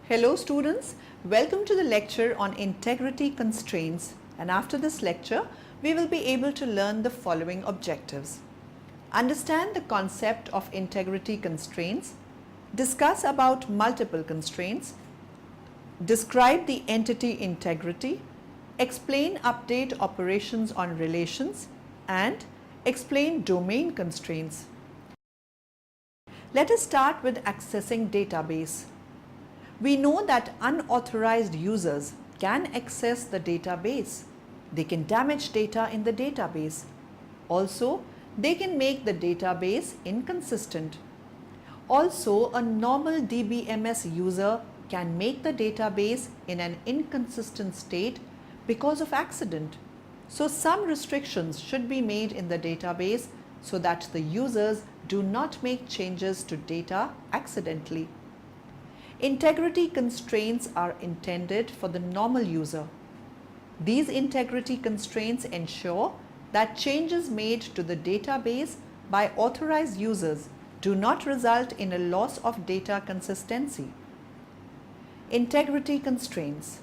Hello students, welcome to the lecture on integrity constraints, and after this lecture we will be able to learn the following objectives. Understand the concept of integrity constraints, discuss about multiple constraints, describe the entity integrity, explain update operations on relations, and explain domain constraints. Let us start with accessing database. We know that unauthorized users can access the database. They can damage data in the database. Also, they can make the database inconsistent. Also, a normal DBMS user can make the database in an inconsistent state because of accident. So, some restrictions should be made in the database so that the users do not make changes to data accidentally. Integrity constraints are intended for the normal user. These integrity constraints ensure that changes made to the database by authorized users do not result in a loss of data consistency. Integrity constraints.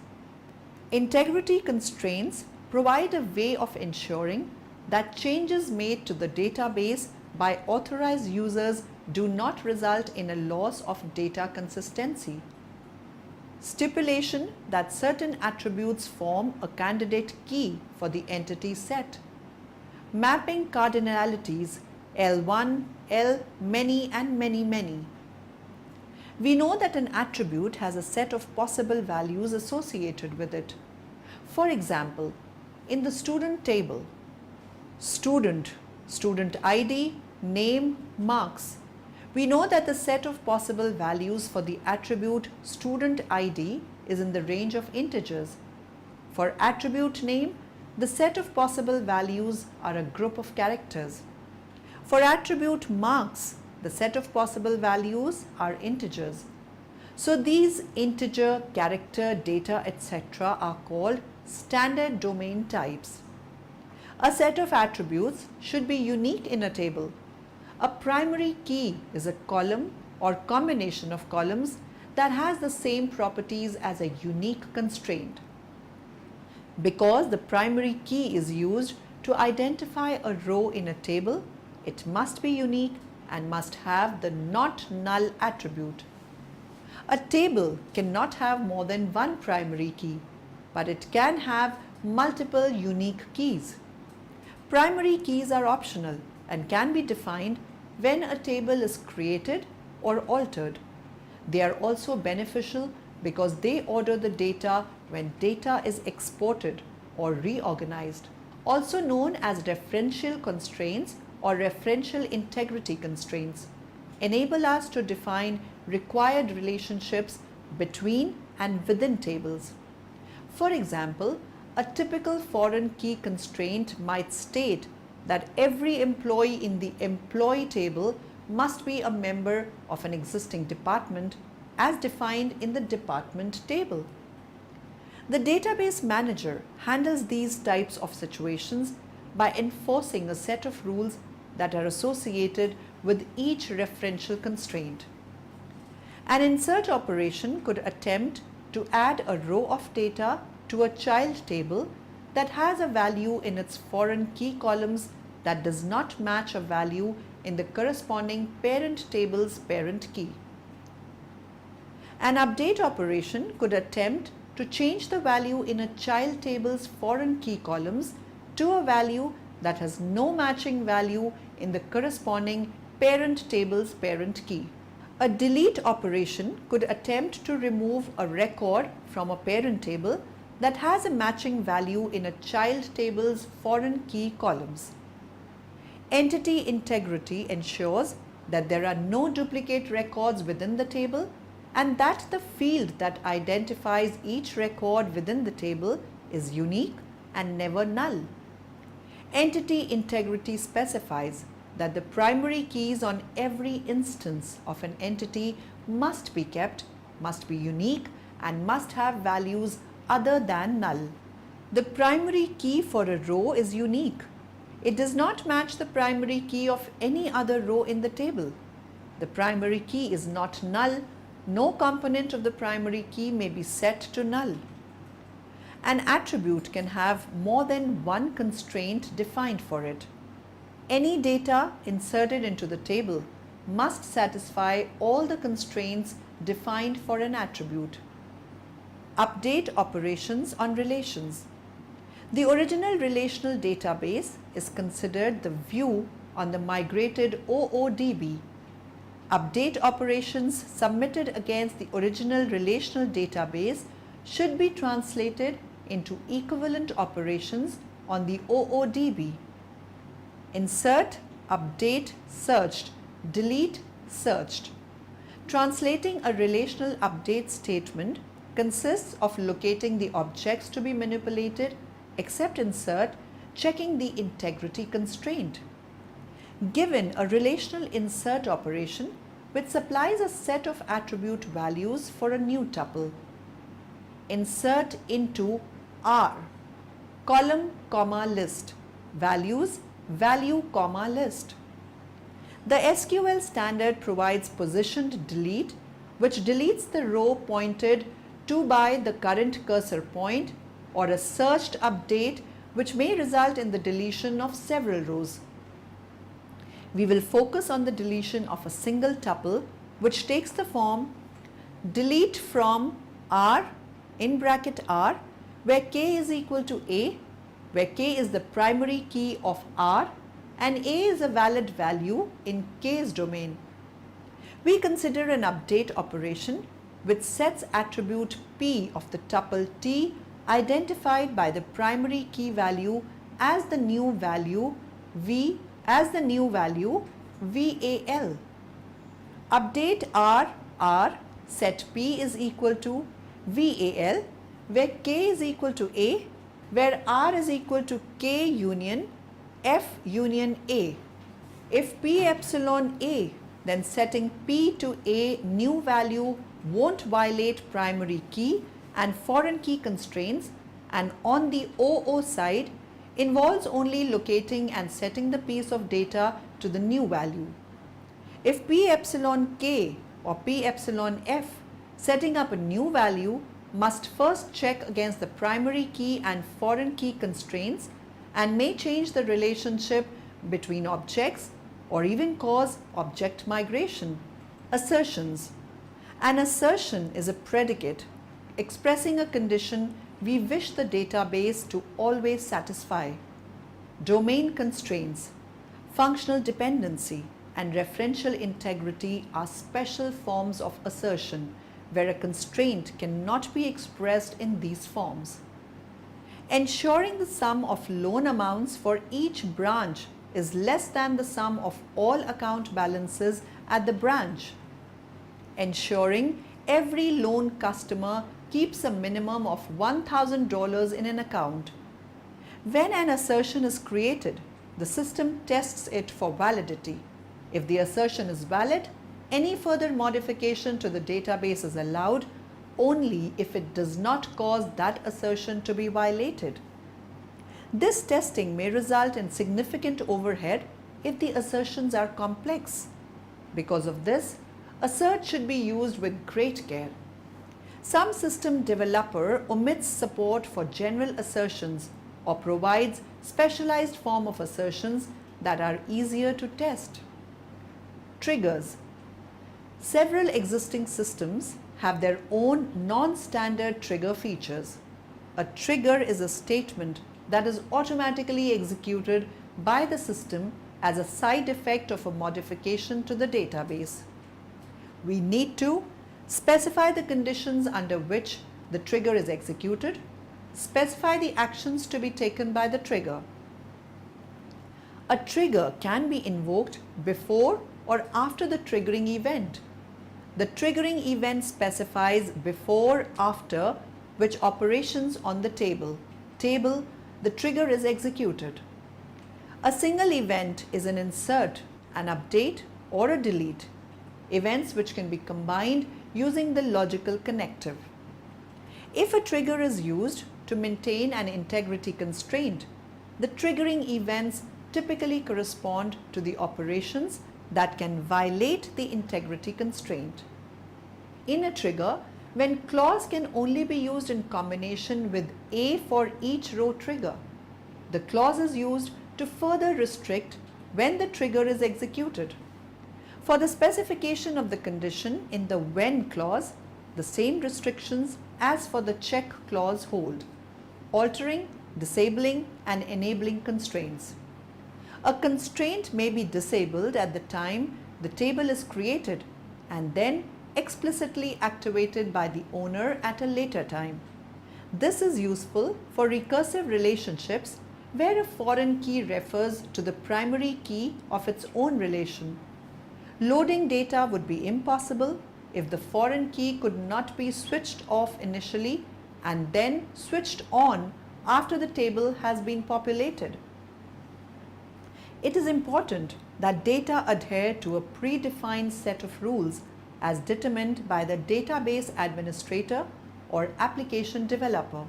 Integrity constraints provide a way of ensuring that changes made to the database by authorized users do not result in a loss of data consistency. Stipulation that certain attributes form a candidate key for the entity set. Mapping cardinalities L1, L, many and many. We know that an attribute has a set of possible values associated with it. For example, in the student table, student ID, name, marks. We know that the set of possible values for the attribute student ID is in the range of integers. For attribute name, the set of possible values are a group of characters. For attribute marks, the set of possible values are integers. So these integer, character, data, etc. are called standard domain types. A set of attributes should be unique in a table. A primary key is a column or combination of columns that has the same properties as a unique constraint. Because the primary key is used to identify a row in a table, it must be unique and must have the not null attribute. A table cannot have more than one primary key, but it can have multiple unique keys. Primary keys are optional and can be defined when a table is created or altered. They are also beneficial because they order the data when data is exported or reorganized, also known as referential constraints or referential integrity constraints, enable us to define required relationships between and within tables. For example, a typical foreign key constraint might state that every employee in the employee table must be a member of an existing department as defined in the department table. The database manager handles these types of situations by enforcing a set of rules that are associated with each referential constraint. An insert operation could attempt to add a row of data to a child table that has a value in its foreign key columns that does not match a value in the corresponding parent table's parent key. An update operation could attempt to change the value in a child table's foreign key columns to a value that has no matching value in the corresponding parent table's parent key. A delete operation could attempt to remove a record from a parent table that has a matching value in a child table's foreign key columns. Entity integrity ensures that there are no duplicate records within the table and that the field that identifies each record within the table is unique and never null. Entity integrity specifies that the primary keys on every instance of an entity must be kept, must be unique, and must have values other than null. The primary key for a row is unique. It does not match the primary key of any other row in the table. The primary key is not null no component of the primary key may be set to null. An attribute can have more than one constraint defined for it. Any data inserted into the table must satisfy all the constraints defined for an attribute. Update operations on relations. The original relational database is considered the view on the migrated OODB. Update operations submitted against the original relational database should be translated into equivalent operations on the OODB. Insert, update, searched, delete, searched. Translating a relational update statement consists of locating the objects to be manipulated, except insert, checking the integrity constraint. Given a relational insert operation which supplies a set of attribute values for a new tuple. Insert into R, column, comma, list, values, value, comma, list. The SQL standard provides positioned delete, which deletes the row pointed to by the current cursor point, or a searched update, which may result in the deletion of several rows. We will focus on the deletion of a single tuple, which takes the form delete from R in bracket R, where k is equal to a, where k is the primary key of R and a is a valid value in k's domain. We consider an update operation which sets attribute p of the tuple t identified by the primary key value as the new value v val. Update R, set p is equal to val, where k is equal to a, where R is equal to k union f union a. If p epsilon a, then setting p to a new value won't violate primary key and foreign key constraints, and on the OO side involves only locating and setting the piece of data to the new value. If p epsilon k or p epsilon f, setting up a new value must first check against the primary key and foreign key constraints and may change the relationship between objects or even cause object migration. Assertions. An assertion is a predicate expressing a condition we wish the database to always satisfy. Domain constraints, functional dependency, and referential integrity are special forms of assertion where a constraint cannot be expressed in these forms. Ensuring the sum of loan amounts for each branch is less than the sum of all account balances at the branch. Ensuring every loan customer keeps a minimum of $1,000 in an account. When an assertion is created, the system tests it for validity. If the assertion is valid, any further modification to the database is allowed only if it does not cause that assertion to be violated. This testing may result in significant overhead if the assertions are complex. Because of this, assert should be used with great care. Some system developer omits support for general assertions or provides specialized form of assertions that are easier to test. Triggers. Several existing systems have their own non-standard trigger features. A trigger is a statement that is automatically executed by the system as a side effect of a modification to the database. We need to specify the conditions under which the trigger is executed, specify the actions to be taken by the trigger. A trigger can be invoked before or after the triggering event. The triggering event specifies before, after which operations on the table the trigger is executed. A single event is an insert, an update, or a delete, events which can be combined using the logical connective. If a trigger is used to maintain an integrity constraint, the triggering events typically correspond to the operations that can violate the integrity constraint. in a trigger when clause can only be used in combination with A for each row trigger. The clause is used to further restrict when the trigger is executed. For the specification of the condition in the when clause, the same restrictions as for the check clause hold, altering, disabling and enabling constraints. A constraint may be disabled at the time the table is created and then explicitly activated by the owner at a later time. This is useful for recursive relationships where a foreign key refers to the primary key of its own relation. Loading data would be impossible if the foreign key could not be switched off initially and then switched on after the table has been populated. It is important that data adhere to a predefined set of rules as determined by the database administrator or application developer.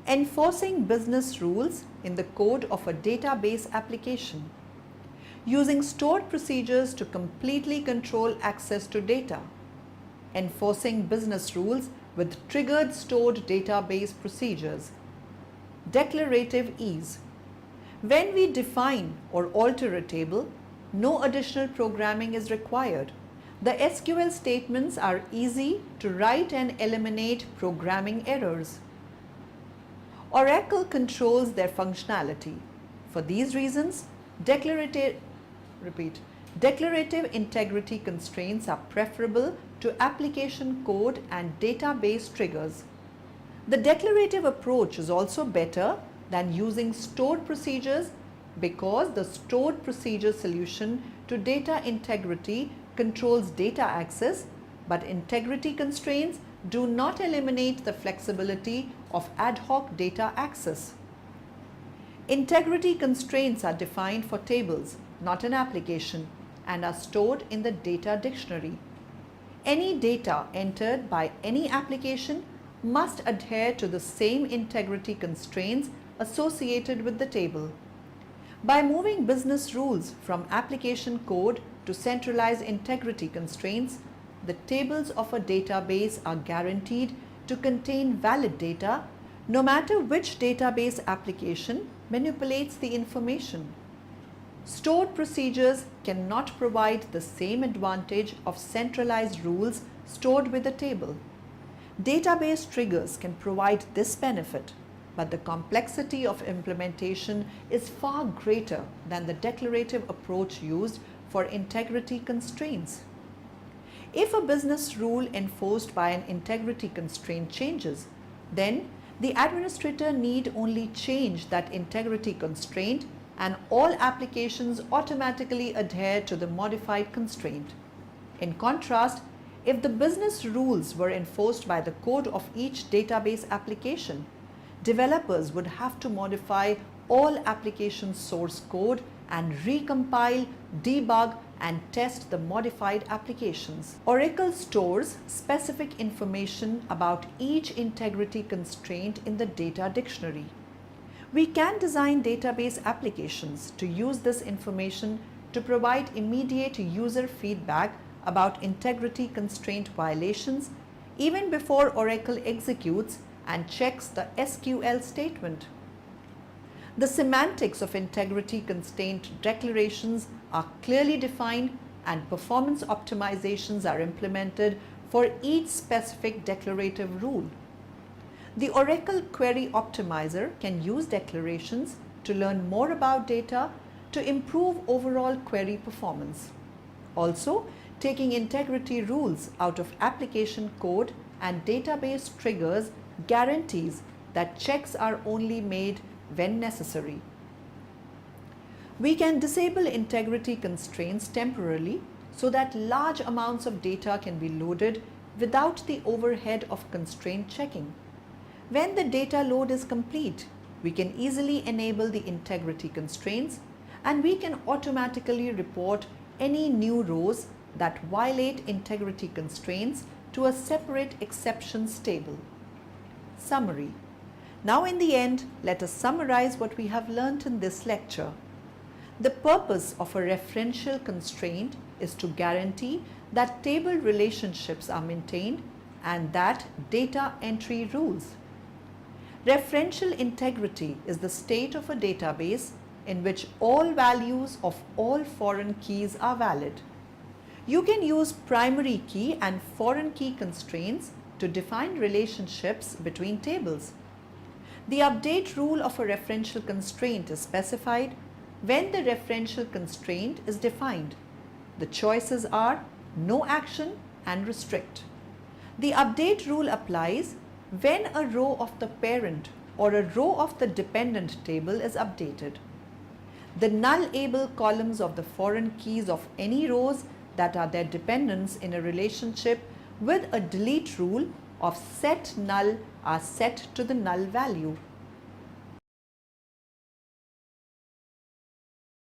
Enforcing business rules in the code of a database application. Using stored procedures to completely control access to data. Enforcing business rules with triggered stored database procedures. Declarative ease. When we define or alter a table, no additional programming is required. The SQL statements are easy to write and eliminate programming errors. Oracle controls their functionality. For these reasons, declarative integrity constraints are preferable to application code and database triggers. The declarative approach is also better than using stored procedures because the stored procedure solution to data integrity controls data access, but integrity constraints do not eliminate the flexibility of ad hoc data access. Integrity constraints are defined for tables, not an application, and are stored in the data dictionary. Any data entered by any application must adhere to the same integrity constraints associated with the table. By moving business rules from application code to centralized integrity constraints, the tables of a database are guaranteed to contain valid data no matter which database application manipulates the information. Stored procedures cannot provide the same advantage of centralized rules stored with a table. Database triggers can provide this benefit, but the complexity of implementation is far greater than the declarative approach used for integrity constraints. If a business rule enforced by an integrity constraint changes, then the administrator need only change that integrity constraint and all applications automatically adhere to the modified constraint. In contrast, if the business rules were enforced by the code of each database application, developers would have to modify all application source code and recompile, debug, and test the modified applications. Oracle stores specific information about each integrity constraint in the data dictionary. We can design database applications to use this information to provide immediate user feedback about integrity constraint violations even before Oracle executes and checks the SQL statement. The semantics of integrity constraint declarations are clearly defined and performance optimizations are implemented for each specific declarative rule. The Oracle Query Optimizer can use declarations to learn more about data to improve overall query performance. Also, taking integrity rules out of application code and database triggers guarantees that checks are only made when necessary. We can disable integrity constraints temporarily so that large amounts of data can be loaded without the overhead of constraint checking. When the data load is complete, we can easily enable the integrity constraints and we can automatically report any new rows that violate integrity constraints to a separate exceptions table. Summary. Now in the end, let us summarize what we have learnt in this lecture. The purpose of a referential constraint is to guarantee that table relationships are maintained and that data entry rules. Referential integrity is the state of a database in which all values of all foreign keys are valid. You can use primary key and foreign key constraints to define relationships between tables. The update rule of a referential constraint is specified when the referential constraint is defined. The choices are no action and restrict. The update rule applies when a row of the parent or a row of the dependent table is updated. The nullable columns of the foreign keys of any rows that are their dependents in a relationship with a delete rule of set null are set to the null value.